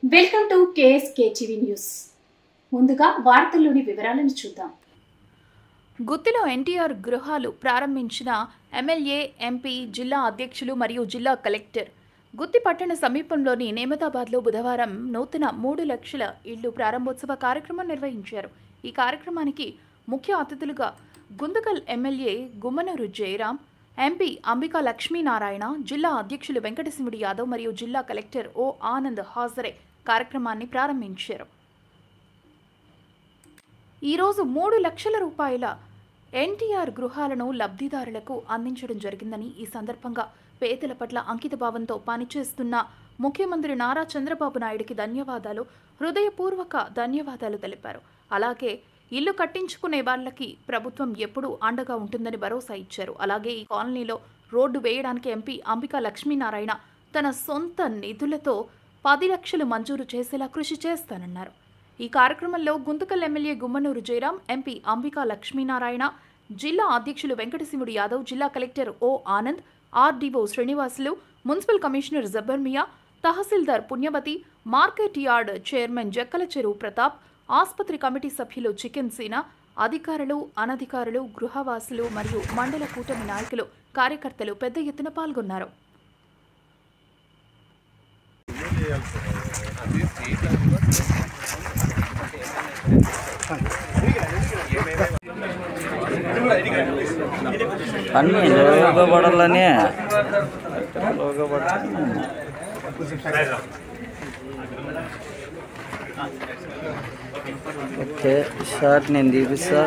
Welcome to KSK TV news. ముందుగా వార్తల్లోని వివరాలను చూద్దాం. గుత్తిలో ఎన్టీఆర్ గృహాలు ప్రారంభించిన ఎమ్మెల్యే, ఎంపీ, జిల్లా అధ్యక్షులు మరియు జిల్లా కలెక్టర్. గుత్తి పట్టణ సమీపంలోని నేమతాబాద్లో బుధవారం నూతన 3 లక్షల ఇళ్లు ప్రారంభోత్సవ కార్యక్రమం నిర్వహించారు. ఈ కార్యక్రమానికి ముఖ్య అతిథులుగా గుంతకల్ ఎమ్మెల్యే గుమ్మనూరు జయరాం, ఎంపీ అంబికా లక్ష్మీనారాయణ, జిల్లా అధ్యక్షులు వెంకటశివుడి యాదవ్ మరియు జిల్లా కలెక్టర్ ఓ ఆనంద్ హాజరై కార్యక్రమాన్ని ప్రారంభించారు. ఈరోజు 3 లక్షల రూపాయల ఎన్టీఆర్ గృహాలను లబ్ధిదారులకు అందించడం జరిగిందని, ఈ సందర్భంగా పేదల పట్ల అంకితభావంతో పనిచేస్తున్న ముఖ్యమంత్రి నారా చంద్రబాబు నాయుడికి ధన్యవాదాలు, హృదయపూర్వక ధన్యవాదాలు తెలిపారు. అలాగే ఇల్లు కట్టించుకునే వాళ్ళకి ప్రభుత్వం ఎప్పుడూ అండగా ఉంటుందని భరోసా ఇచ్చారు. అలాగే ఈ కాలనీలో రోడ్డు వేయడానికి ఎంపీ అంబికా లక్ష్మీనారాయణ తన సొంత నిధులతో 10 లక్షలు మంజూరు చేసేలా కృషి చేస్తానన్నారు. ఈ కార్యక్రమంలో గుంతకల్ ఎమ్మెల్యే గుమ్మనూరు జయరాం, ఎంపీ అంబికా లక్ష్మీనారాయణ, జిల్లా అధ్యక్షులు వెంకటశివుడి యాదవ్, జిల్లా collector O Anand, RDO Srinivasulu, municipal commissioner Jabbar Miya, tahsildar Punyavathi, market yard chairman Jakkala Cheruvu Pratap, ఆసుపత్రి కమిటీ సభ్యులు చికెన్ సీనా, అధికారులు, అనధికారులు, గృహవాసులు మరియు మండల కూటమి నాయకులు, కార్యకర్తలు పెద్ద ఎత్తున పాల్గొన్నారు. ఓకే సార్, నేను తీపిస్తా.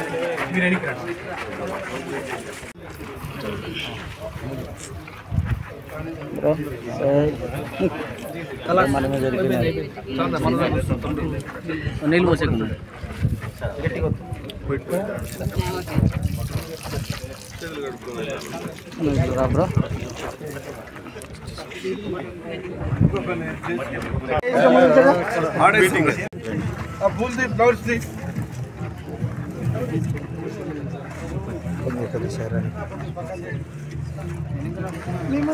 బ్రో సార్ మనమే జరిగినాయి నీళ్ళు పోసేకున్నా బ్రో.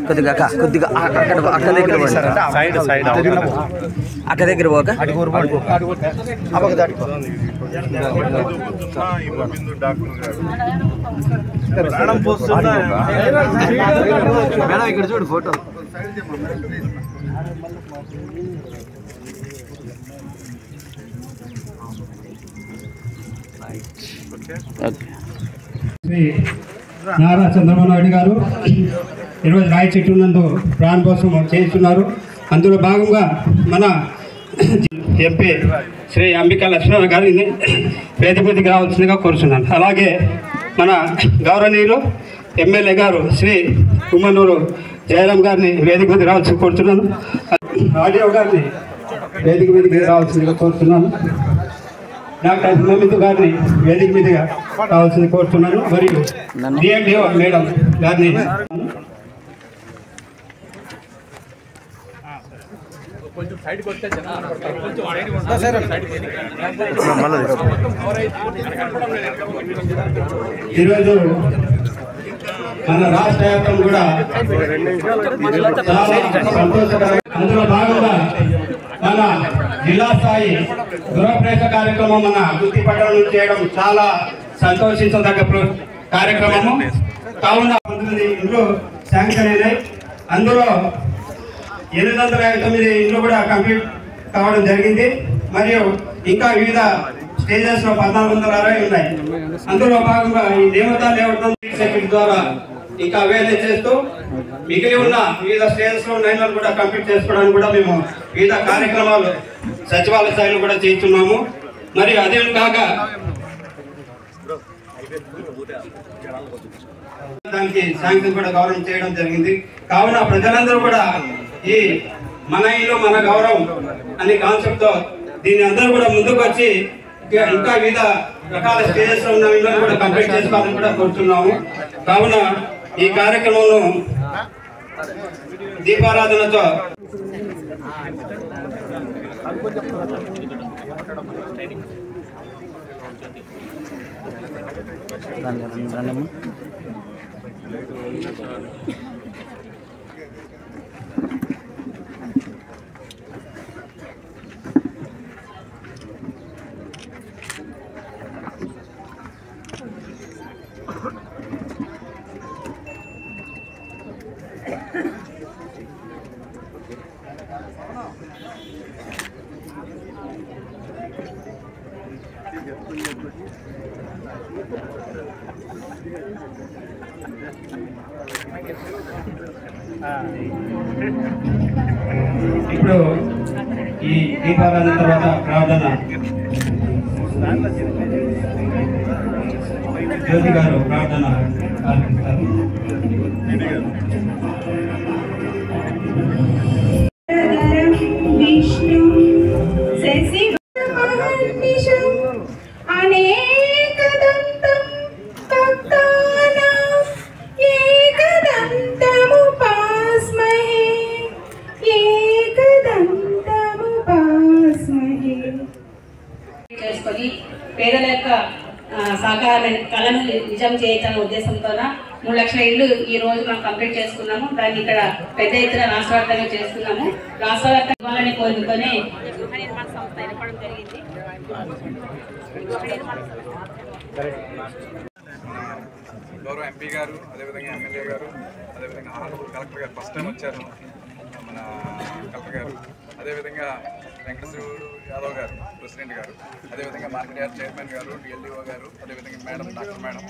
కొద్దిగా కొద్దిగా అక్క దగ్గర అక్క దగ్గర పోక ఇక్కడ చూడు ఫోటో. శ్రీ నారా చంద్రబాబు నాయుడు గారు ఈరోజు రాయి చెట్టు నందు ప్రారంభోత్సవం చేస్తున్నారు. అందులో భాగంగా మన ఎంపీ శ్రీ అంబికా లక్ష్మణ గారిని వేదిక మీదకి రావాల్సిందిగా కోరుతున్నాను. అలాగే మన గౌరవనీయులు ఎమ్మెల్యే గారు శ్రీ గుమ్మనూరు జయరాం గారిని వేదిక మీదకి రావాల్సి కోరుతున్నాను. ఆడియో గారిని వేదిక మీదకి రావాల్సిందిగా కోరుతున్నాను. డాక్టర్ మోమిత్ గారిని వేదిక మీదుగా రావాల్సింది కోరుతున్నాను. మరియు డిఎండిఓ మేడం గారిని ఈరోజు మన రాష్ట్ర వ్యాప్తం కూడా అందులో భాగంగా మన జిల్లా స్థాయి గృహప్రవేశ కార్యక్రమం మన గుత్తి పట్టణం చేయడం చాలా సంతోషించదగ్గ కార్యక్రమము. కావున 19 ఇండ్లు శాంక్షన్ అయినాయి. అందులో 859 ఇండ్లు కూడా కంప్లీట్ కావడం జరిగింది. మరియు ఇంకా వివిధ స్టేజెస్లో 1460 ఉన్నాయి. అందులో భాగంగా ఈ దేవతా లేఅవుట్ ద్వారా ఇంకా అవేర్నెస్ చేస్తూ మిగిలి ఉన్న వివిధ స్టేజెస్లో 9 కూడా కంప్లీట్ చేసుకోవడానికి కూడా మేము వివిధ కార్యక్రమాలు సచివాలయ స్థాయిలో కూడా చేస్తున్నాము. మరియు అదే కాక దానికి శాంక్షన్ కూడా గౌరవం చేయడం జరిగింది. కావున ప్రజలందరూ కూడా ఈ మన ఇల్లు మన గౌరవం అనే కాన్సెప్ట్ తో దీన్ని అందరూ కూడా ముందుకు వచ్చి ఇంకా వివిధ రకాల స్టేజెస్ లో ఉన్న ఇళ్ళను కూడా కంప్లీట్ చేసుకోవాలని కూడా కోరుతున్నాము. కావున ఈ కార్యక్రమంలో దీపారాధనతో ఇప్పుడు ఈ దీపారాధన తర్వాత ప్రార్థన జ్యోతి గారు ప్రార్థన ఆలపిస్తారు. విష్ణు శశి అనేకదంతం భక్తానాం ఏకదంతముపాస్మహే ఏకదంతముపాస్మహే చేసుకొని పేదల యొక్క సహకార కళను నిజం చేయాలనే ఉద్దేశంతో 3 లక్షల ఇళ్ళు ఈ రోజు మనం కంప్లీట్ చేసుకున్నాము. దాన్ని ఇక్కడ పెద్ద ఎత్తున రాష్ట్ర వ్యాప్తంగా చేస్తున్నాము. రాష్ట్ర వ్యాప్తంగా ఇవ్వాలనే కోరికతోనే గృహ నిర్మాణ సంస్థ ఏర్పడడం జరిగింది. గౌరవ ఎంపీ గారు, అదేవిధంగా ఎమ్మెల్యే గారు, అదేవిధంగా ఆనరబుల్ కలెక్టర్ గారు ఫస్ట్ టైం వచ్చారు మన కలెక్టర్ గారు, అదేవిధంగా వెంకటేశ్వరుడు యాదవ్ గారు ప్రెసిడెంట్ గారు, అదేవిధంగా మార్కెట్ యార్డ్ చైర్మన్ గారు, డిఎల్డీఓ గారు, అదేవిధంగా మేడం డాక్టర్ మేడం,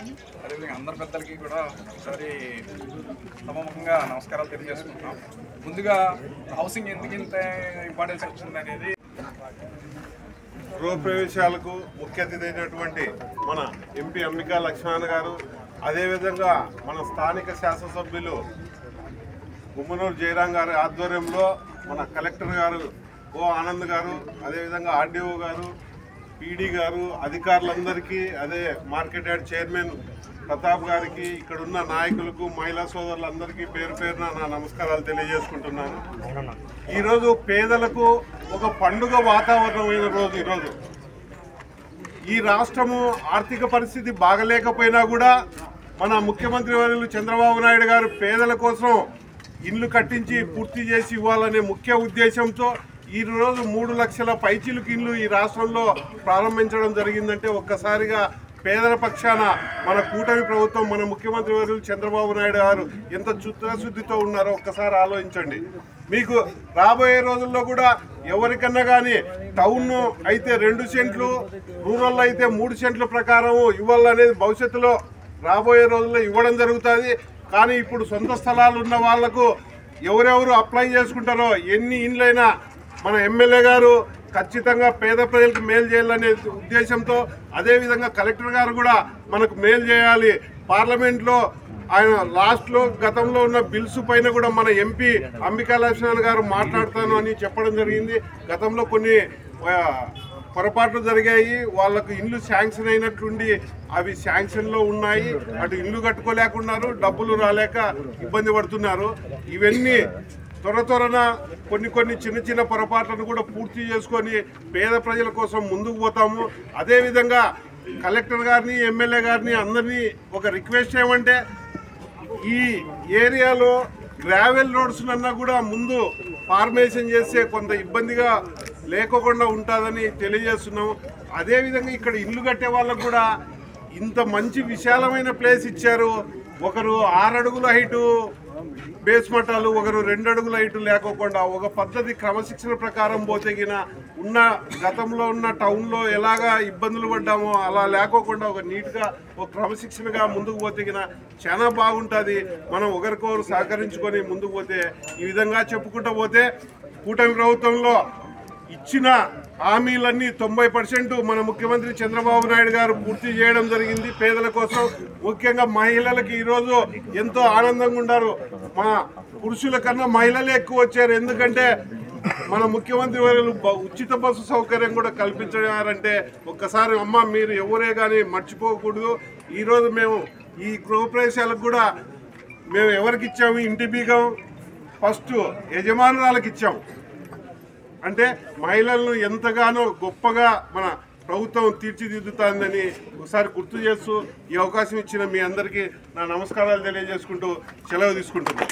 అదేవిధంగా అందరి పెద్దలకి కూడా ఒకసారి సమముఖంగా నమస్కారాలు తెలియజేసుకుంటున్నాం. ముందుగా హౌసింగ్ ఎందుకు ఇంత ఇంపార్టెన్స్ వచ్చింది అనేది గృహప్రవేశాలకు ముఖ్య అతిథి అయినటువంటి మన ఎంపీ అంబికా లక్ష్మణ్ గారు, అదేవిధంగా మన స్థానిక శాసనసభ్యులు గుమ్మనూరు జయరాం గారి ఆధ్వర్యంలో మన కలెక్టర్ గారు ఓ ఆనంద్ గారు, అదేవిధంగా ఆర్డీఓ గారు, పీడీ గారు, అధికారులందరికీ, అదే మార్కెట్ యార్డ్ చైర్మన్ ప్రతాప్ గారికి, ఇక్కడున్న నాయకులకు, మహిళా సోదరులందరికీ పేరు పేరున నా నమస్కారాలు తెలియజేసుకుంటున్నాను. ఈరోజు పేదలకు ఒక పండుగ వాతావరణమైన రోజు. ఈరోజు ఈ రాష్ట్రము ఆర్థిక పరిస్థితి బాగలేకపోయినా కూడా మన ముఖ్యమంత్రి వర్యులు చంద్రబాబు నాయుడు గారు పేదల కోసం ఇల్లు కట్టించి పూర్తి చేసి ఇవ్వాలనే ముఖ్య ఉద్దేశంతో ఈరోజు 3 లక్షల పైచిలుకు ఇల్లు ఈ రాష్ట్రంలో ప్రారంభించడం జరిగిందంటే ఒక్కసారిగా పేదల పక్షాన మన కూటమి ప్రభుత్వం, మన ముఖ్యమంత్రి వర్యులు చంద్రబాబు నాయుడు గారు ఎంత చిత్తశుద్ధితో ఉన్నారో ఒక్కసారి ఆలోచించండి. మీకు రాబోయే రోజుల్లో కూడా ఎవరికన్నా కానీ టౌన్ అయితే 2 సెంట్లు, రూరల్ అయితే 3 సెంట్ల ప్రకారం ఇవ్వాలనేది భవిష్యత్తులో రాబోయే రోజుల్లో ఇవ్వడం జరుగుతుంది. కానీ ఇప్పుడు సొంత స్థలాలు ఉన్న వాళ్లకు ఎవరెవరు అప్లై చేసుకుంటారో ఎన్ని ఇండ్లైనా మన ఎమ్మెల్యే గారు ఖచ్చితంగా పేద ప్రజలకు మేలు చేయాలనే ఉద్దేశంతో, అదేవిధంగా కలెక్టర్ గారు కూడా మనకు మేలు చేయాలి. పార్లమెంట్లో ఆయన లాస్ట్లో గతంలో ఉన్న బిల్స్ పైన కూడా మన ఎంపీ అంబికా లక్ష్మణ్ గారు మాట్లాడతాను అని చెప్పడం జరిగింది. గతంలో కొన్ని పొరపాట్లు జరిగాయి, వాళ్ళకు ఇల్లు శాంక్షన్ అయినట్లుండి అవి శాంక్షన్లో ఉన్నాయి, అటు ఇల్లు కట్టుకోలేకున్నారు, డబ్బులు రాలేక ఇబ్బంది పడుతున్నారు. ఇవన్నీ త్వరన కొన్ని చిన్న పొరపాట్లను కూడా పూర్తి చేసుకొని పేద ప్రజల కోసం ముందుకు పోతాము. అదేవిధంగా కలెక్టర్ గారిని, ఎమ్మెల్యే గారిని అందరినీ ఒక రిక్వెస్ట్ ఏమంటే, ఈ ఏరియాలో గ్రావెల్ రోడ్స్నన్నా కూడా ముందు ఫార్మేషన్ చేస్తే కొంత ఇబ్బందిగా లేకోకుండా ఉంటుందని తెలియజేస్తున్నాము. అదేవిధంగా ఇక్కడ ఇల్లు కట్టే వాళ్ళకు కూడా ఇంత మంచి విశాలమైన ప్లేస్ ఇచ్చారు. ఒకరు 6 అడుగుల హైటు బేస్ మట్టాలు, ఒకరు 2 అడుగుల హైటు లేకోకుండా ఒక పద్ధతి క్రమశిక్షణ ప్రకారం పోతేగిన ఉన్న గతంలో ఉన్న టౌన్లో ఎలాగా ఇబ్బందులు పడ్డామో అలా లేకోకుండా ఒక నీట్గా ఒక క్రమశిక్షణగా ముందుకు పోతేగిన చాలా బాగుంటుంది. మనం ఒకరికొకరు సహకరించుకొని ముందుకు పోతే ఈ విధంగా చెప్పుకుంటూ పోతే కూటమి ప్రభుత్వంలో ఇచ్చిన హామీలన్నీ 90% మన ముఖ్యమంత్రి చంద్రబాబు నాయుడు గారు పూర్తి చేయడం జరిగింది. పేదల కోసం ముఖ్యంగా మహిళలకు ఈరోజు ఎంతో ఆనందంగా ఉన్నారు. మా పురుషుల కన్నా మహిళలే ఎక్కువ వచ్చారు. ఎందుకంటే మన ముఖ్యమంత్రి వారు ఉచిత బస్సు సౌకర్యం కూడా కల్పించారంటే ఒక్కసారి అమ్మ మీరు ఎవరే కానీ మర్చిపోకూడదు. ఈరోజు మేము ఈ గృహప్రవేశాలకు కూడా మేము ఎవరికి ఇచ్చాము, ఇంటి బీగం ఫస్ట్ యజమానురాలకు ఇచ్చాము. అంటే మహిళలను ఎంతగానో గొప్పగా మన ప్రభుత్వం తీర్చిదిద్దుతుందని ఒకసారి గుర్తు చేస్తూ ఈ అవకాశం ఇచ్చిన మీ అందరికీ నా నమస్కారాలు తెలియజేసుకుంటూ సెలవు తీసుకుంటున్నాను.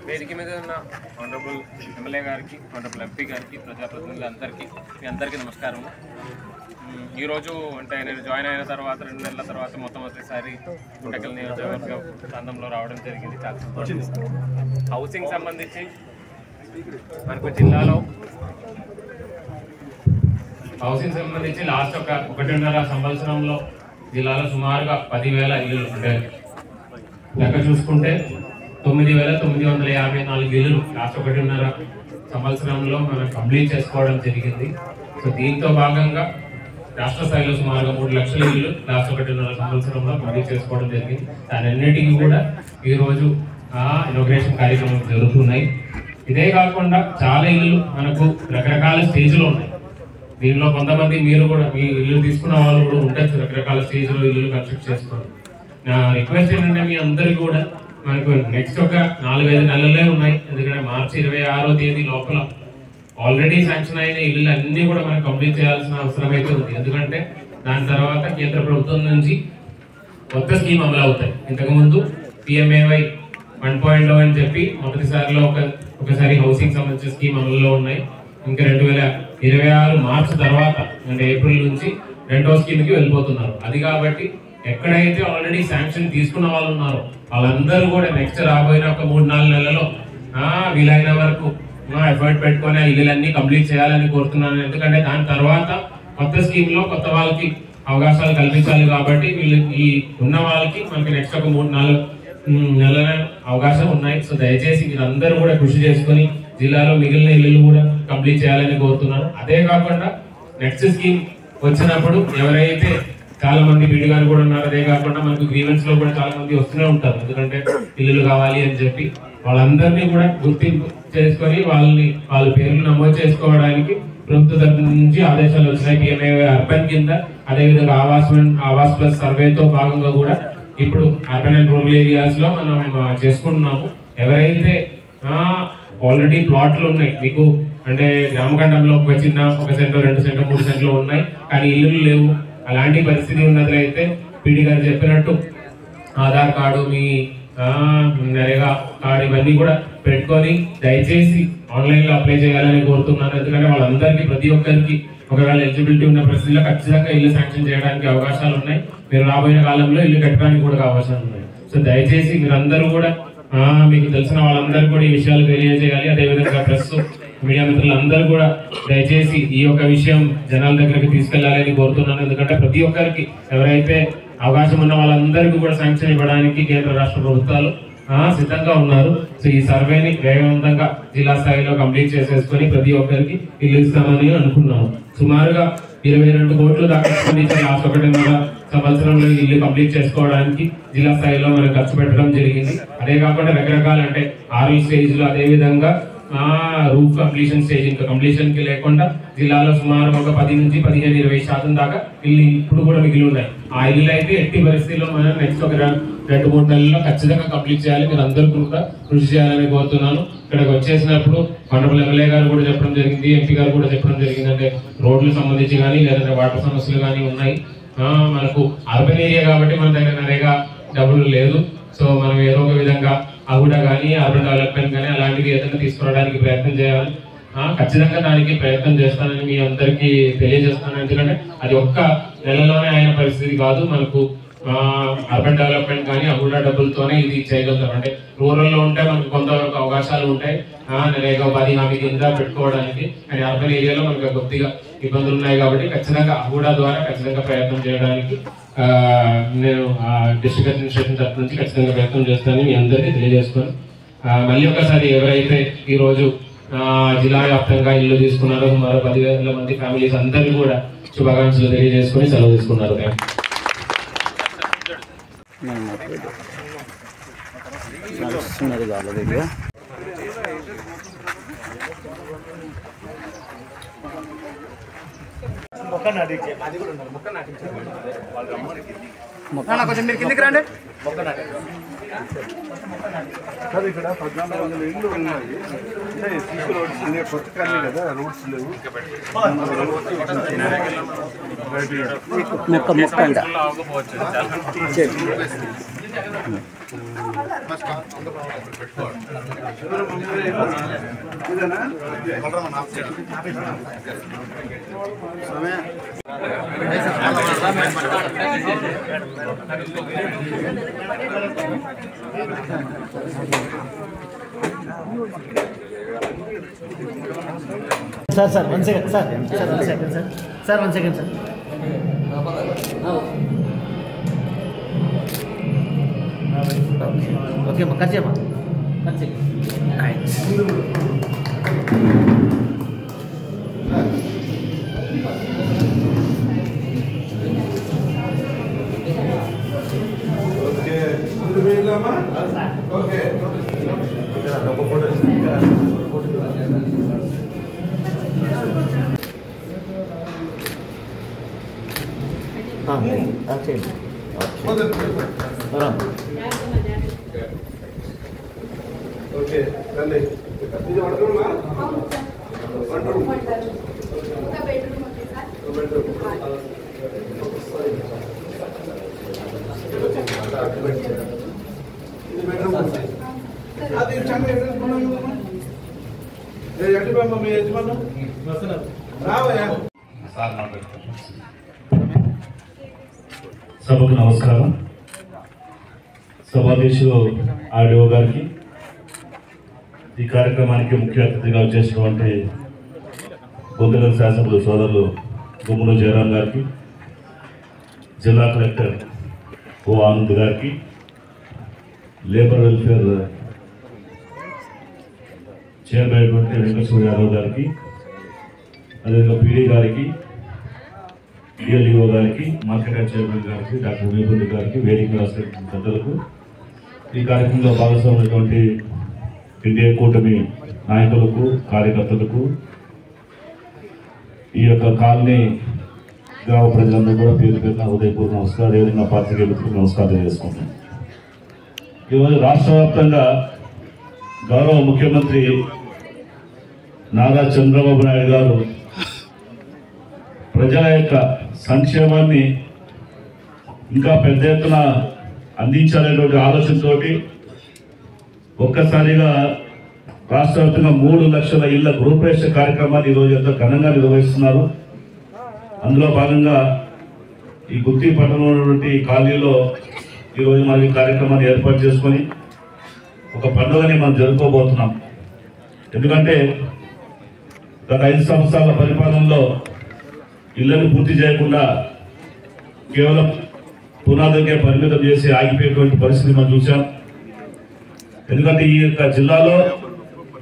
వేదిక మీద ఉన్న ఆనరబుల్ ఎమ్మెల్యే గారికి, ఆనరబుల్ ఎంపీ గారికి, ప్రజాప్రతినిధులందరికీ మీ అందరికీ నమస్కారం. ఈరోజు అంటే నేను జాయిన్ అయిన తర్వాత 2 నెలల తర్వాత మొట్టమొదటిసారి గుంటకల్ నియోజకవర్గ ప్రాంతంలో రావడం జరిగింది. చాలా సంతోషం. హౌసింగ్ సంబంధించి మనకు జిల్లాలో హౌసింగ్ సంబంధించి లాస్ట్ ఒక 1.5 సంవత్సరంలో జిల్లాలో సుమారుగా 10,000 ఇల్లులు అంటే లెక్క చూసుకుంటే 9,954 ఇల్లులు లాస్ట్ 1.5 సంవత్సరంలో మనం కంప్లీట్ చేసుకోవడం జరిగింది. సో దీంతో భాగంగా రాష్ట్ర స్థాయిలో సుమారుగా 3 లక్షల ఇల్లు లాస్ట్ 1.5 సంవత్సరంలో కంప్లీట్ చేసుకోవడం జరిగింది. దానన్నిటికీ కూడా ఈరోజు ఇనాగ్రేషన్ కార్యక్రమం జరుగుతున్నాయి. ఇదే కాకుండా చాలా ఇల్లు మనకు రకరకాల స్టేజ్లో ఉన్నాయి. దీనిలో కొంతమంది మీరు కూడా మీ ఇల్లు తీసుకున్న వాళ్ళు కూడా ఉండొచ్చు, రకరకాల స్టేజ్లో ఇల్లు కన్స్ట్రక్ట్ చేసుకోండి. నా రిక్వెస్ట్ ఏంటంటే మీ అందరికీ కూడా మనకు నెక్స్ట్ ఒక 4-5 నెలలే ఉన్నాయి. ఎందుకంటే మార్చి 26వ తేదీ లోపల ఆల్రెడీ శాంక్షన్ అయిన ఇల్లు అన్నీ కూడా మనం కంప్లీట్ చేయాల్సిన అవసరం అయితే ఉంది. ఎందుకంటే దాని తర్వాత కేంద్ర ప్రభుత్వం నుంచి కొత్త స్కీమ్ అమలు అవుతాయి. ఇంతకుముందు PMAY 1.0 అని చెప్పి మొదటిసారిలో ఒకసారి హౌసింగ్ సంబంధించిన స్కీమ్ అమలులో ఉన్నాయి. ఇంకా 2026 మార్చి తర్వాత అంటే ఏప్రిల్ నుంచి రెండో స్కీమ్కి వెళ్ళిపోతున్నారు. అది కాబట్టి ఎక్కడైతే ఆల్రెడీ శాంక్షన్ తీసుకున్న వాళ్ళు ఉన్నారో వాళ్ళందరూ కూడా నెక్స్ట్ రాబోయిన ఒక 3-4 నెలల్లో వీలైన వరకు ఎఫర్ట్ పెట్టుకొని ఆ ఇల్లులన్నీ కంప్లీట్ చేయాలని కోరుతున్నాను. ఎందుకంటే దాని తర్వాత కొత్త స్కీమ్లో కొత్త వాళ్ళకి అవకాశాలు కల్పించాలి. కాబట్టి వీళ్ళు ఈ ఉన్న వాళ్ళకి మనకి నెక్స్ట్ ఒక 3-4 నెలల అవకాశం ఉన్నాయి. సో దయచేసి మీరందరూ కూడా కృషి చేసుకొని జిల్లాలో మిగిలిన ఇల్లు కూడా కంప్లీట్ చేయాలని కోరుతున్నాను. అదే కాకుండా నెక్స్ట్ స్కీమ్ వచ్చినప్పుడు ఎవరైతే చాలా మంది బీడీ గారు కూడా ఉన్నారు, అదే కాకుండా మనకు గ్రీవెన్స్ లో కూడా చాలా మంది వస్తూనే ఉంటారు. ఎందుకంటే ఇల్లులు కావాలి అని చెప్పి వాళ్ళందరినీ కూడా గుర్తింపు చేసుకొని వాళ్ళ పేర్లు నమోదు చేసుకోవడానికి ప్రభుత్వ తరఫు నుంచి ఆదేశాలు వచ్చినాయి. PMAY అర్బన్ కింద అదేవిధంగా ఆవాస్ ప్లస్ సర్వేతో భాగంగా కూడా ఇప్పుడు అర్బన్ అండ్ రూరల్ ఏరియాస్ లో మనం చేసుకుంటున్నాము. ఎవరైతే ఆల్రెడీ ప్లాట్లు ఉన్నాయి మీకు అంటే గ్రామఖండంలో ఒక చిన్న 1 సెంటు 2 సెంటు 3 సెంట్లు ఉన్నాయి కానీ ఇల్లులు లేవు, అలాంటి పరిస్థితి ఉన్నట్లయితే పీడీ గారు చెప్పినట్టు ఆధార్ కార్డు మీ నరేగా కార్డు ఇవన్నీ కూడా పెట్టుకొని దయచేసి ఆన్లైన్లో అప్లై చేయాలని కోరుతున్నాను. ఎందుకంటే వాళ్ళందరికీ ప్రతి ఒక్కరికి ఒకవేళ ఎలిజిబిలిటీ ఉన్న పరిస్థితుల్లో ఖచ్చితంగా ఇల్లు శాంక్షన్ చేయడానికి అవకాశాలు ఉన్నాయి. మీరు రాబోయే కాలంలో ఇల్లు కట్టడానికి కూడా అవకాశాలు ఉన్నాయి. సో దయచేసి మీరందరూ కూడా మీకు తెలిసిన వాళ్ళందరూ కూడా ఈ విషయాలు తెలియజేయాలి. అదేవిధంగా ప్రెస్ మీడియా మిత్రులందరూ కూడా దయచేసి ఈ యొక్క విషయం జనాల దగ్గరికి తీసుకెళ్లాలని కోరుతున్నాను. ఎందుకంటే ప్రతి ఒక్కరికి ఎవరైతే అవకాశం ఉన్న వాళ్ళందరికీ కూడా శాంక్షన్ ఇవ్వడానికి కేంద్ర రాష్ట్ర ప్రభుత్వాలు సిద్ధంగా ఉన్నారు. సో ఈ సర్వేని వేగవంతంగా జిల్లా స్థాయిలో కంప్లీట్ చేసేసుకొని ప్రతి ఒక్కరికి ఇల్లు ఇస్తామని అనుకున్నాము. సుమారుగా 22 కోట్లు దాకా సంబంధించి లాస్ట్ 1.5 సంవత్సరంలో ఇల్లు కంప్లీట్ చేసుకోవడానికి జిల్లా స్థాయిలో మనం ఖర్చు పెట్టడం జరిగింది. అదే కాకుండా రకరకాల అంటే 6 స్టేజ్లు అదేవిధంగా రూఫ్ కంప్లీషన్ స్టేజ్ ఇంకా కంప్లీషన్ కి లేకుండా జిల్లాలో సుమారు ఒక 10 నుంచి 15-20% దాకా ఇల్లు ఇప్పుడు కూడా మిగిలి ఉన్నాయి. ఆ ఇల్లు అయితే ఎట్టి పరిస్థితుల్లో మనం నెక్స్ట్ ఒక 2-3 నెలల్లో ఖచ్చితంగా కంప్లీట్ చేయాలి. మీరు అందరూ కూడా కృషి చేయాలని కోరుతున్నాను. ఇక్కడికి వచ్చేసినప్పుడు ఆనరబుల్ ఎమ్మెల్యే గారు కూడా చెప్పడం జరిగింది, MP గారు కూడా చెప్పడం జరిగింది. అంటే రోడ్లకు సంబంధించి కానీ లేదంటే వాటర్ సమస్యలు కానీ ఉన్నాయి. మనకు అర్బన్ ఏరియా కాబట్టి మన దగ్గర నరేగా డబ్బులు లేదు. సో మనం ఏదో ఒక విధంగా అగుడా కానీ అర్బన్ డెవలప్మెంట్ కానీ అలాంటివి ఏదైనా తీసుకురావడానికి ప్రయత్నం చేయాలి. ఖచ్చితంగా దానికి ప్రయత్నం చేస్తానని మీ అందరికీ తెలియజేస్తాను. ఎందుకంటే అది ఒక్క నెలలోనే అయిన పరిస్థితి కాదు. మనకు అర్బన్ డెవలప్మెంట్ కానీ అగుడా డబ్బులతోనే ఇది చేయగలుగుతాం. అంటే రూరల్లో ఉంటే మనకు కొంతవరకు అవకాశాలు ఉంటాయి నరేగా ఉపాధి హామీ కింద పెట్టుకోవడానికి. కానీ అర్బన్ ఏరియాలో మనకు కొద్దిగా ఇబ్బందులు ఉన్నాయి కాబట్టి ఖచ్చితంగా అగుడా ద్వారా ఖచ్చితంగా ప్రయత్నం చేయడానికి నేను డిస్ట్రిక్ట్ అడ్మినిస్ట్రేషన్ తరఫు నుంచి ఖచ్చితంగా ప్రయత్నం చేస్తానని మీ అందరికీ తెలియజేస్తాను. మళ్ళీ ఒకసారి ఎవరైతే ఈరోజు జిల్లా వ్యాప్తంగా ఇల్లు తీసుకున్నారో మరో 10,000 మంది ఫ్యామిలీస్ అందరికీ కూడా శుభాకాంక్షలు తెలియజేసుకొని సెలవు తీసుకున్నారు. కొంచెం మీరు కిందికి రండి. ఇక్కడ 1400 ఇళ్ళు ఉన్నాయి. అంటే సీసీ రోడ్స్ కొత్త కానీ కదా రోడ్స్ లేవు. Sir 1 second sir 1 second sir 1 second sir okay అమ్మా కట్ చేయమ్మా కట్ చేయి ఓకే ఓకే రండి ఇది పడుతున్నా సభకు నమస్కారం. సభాధ్యక్షులు ఆర్డీఓ గారికి, ఈ కార్యక్రమానికి ముఖ్య అతిథిగా వచ్చేసినటువంటి బొందగల్ శాసనసభ్యులు సోదరులు గుమ్మనూరు జయరాం గారికి, జిల్లా కలెక్టర్ ఓ ఆనంద్ గారికి, లేబర్ వెల్ఫేర్ చైర్మన్ అయినటువంటి వెంకటేశ్వర యాదవ్ గారికి, అదేవిధంగా పీడీ గారికి, డిఎల్ఈఓ గారికి, మార్కెట్ యార్డ్ చైర్మన్ గారికి, డాక్టర్ వినయ్ గారికి, వేదిక రాష్ట్ర పెద్దలకు, ఈ కార్యక్రమంలో భాగస్వామైనటువంటి ఎన్డీఏ కూటమి నాయకులకు, కార్యకర్తలకు, ఈ యొక్క కాలనీ గ్రామ ప్రజలందరూ కూడా పేరు పేరున ఉదయపూర్వ నమస్కారం, అదేవిధంగా పాత్రికేయ మిత్రులకు నమస్కారం తెలియజేసుకుంటున్నాం. ఈరోజు రాష్ట్ర వ్యాప్తంగా గౌరవ ముఖ్యమంత్రి నారా చంద్రబాబు నాయుడు గారు ప్రజల యొక్క సంక్షేమాన్ని ఇంకా పెద్ద ఎత్తున అందించాలనేటువంటి ఆలోచనతో ఒక్కసారిగా రాష్ట్ర వ్యాప్తంగా 3 లక్షల ఇళ్ల గృహప్రవేశ కార్యక్రమాన్ని ఈరోజు ఎంతో ఘనంగా నిర్వహిస్తున్నారు. అందులో భాగంగా ఈ గుత్తి పట్టణంలో ఉన్నటువంటి కాలనీలో ఈరోజు మనం ఈ కార్యక్రమాన్ని ఏర్పాటు చేసుకొని ఒక పండుగని మనం జరుపుకోబోతున్నాం. ఎందుకంటే గత 5 సంవత్సరాల పరిపాలనలో ఇళ్లను పూర్తి చేయకుండా కేవలం పునాదులకే పరిమితం చేసి ఆగిపోయేటువంటి పరిస్థితి మనం చూసాం. ఎందుకంటే ఈ యొక్క జిల్లాలో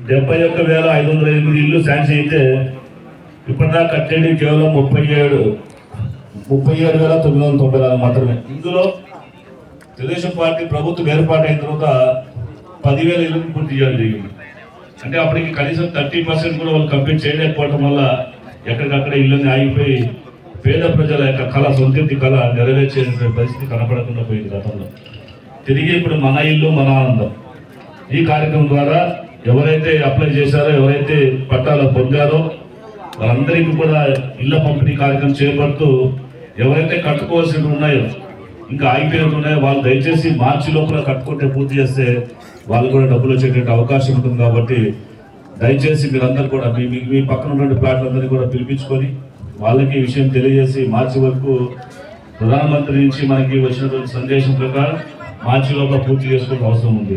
71,508 ఇళ్ళు శాంక్షన్ అయితే ఇప్పటిదాకా కట్టేది కేవలం 37,994 మాత్రమే. ఇందులో తెలుగుదేశం పార్టీ ప్రభుత్వం ఏర్పాటైన తర్వాత 10,000 ఇళ్ళని పూర్తి చేయడం జరిగింది. అంటే అప్పటికి కనీసం 30% కూడా వాళ్ళు కంప్లీట్ చేయలేకపోవడం వల్ల ఎక్కడికక్కడ ఇళ్ళని ఆగిపోయి పేద ప్రజల యొక్క కళ, సొంతింటి కళ నెరవేర్చే పరిస్థితి కనపడకుండా పోయింది గతంలో. తిరిగి ఇప్పుడు మన ఇల్లు మన ఆనందం ఈ కార్యక్రమం ద్వారా ఎవరైతే అప్లై చేశారో, ఎవరైతే పట్టాలు పొందారో వాళ్ళందరికీ కూడా ఇళ్ల పంపిణీ కార్యక్రమం చేపడుతూ ఎవరైతే కట్టుకోవాల్సినవి ఉన్నాయో, ఇంకా ఆగిపోయినట్టు ఉన్నాయో వాళ్ళు దయచేసి మార్చి లోపల కట్టుకుంటే పూర్తి చేస్తే వాళ్ళు కూడా డబ్బులు వచ్చేటువంటి అవకాశం ఉంటుంది. కాబట్టి దయచేసి మీరందరూ కూడా మీ పక్కన ఉన్నటువంటి ప్లాట్లందరినీ కూడా పిలిపించుకొని వాళ్ళకి ఈ విషయం తెలియజేసి మార్చి వరకు ప్రధానమంత్రి నుంచి మనకి వచ్చినటువంటి సందేశం ప్రకారం మార్చి లోపల పూర్తి చేసుకోవాల్సిన అవసరం ఉంది.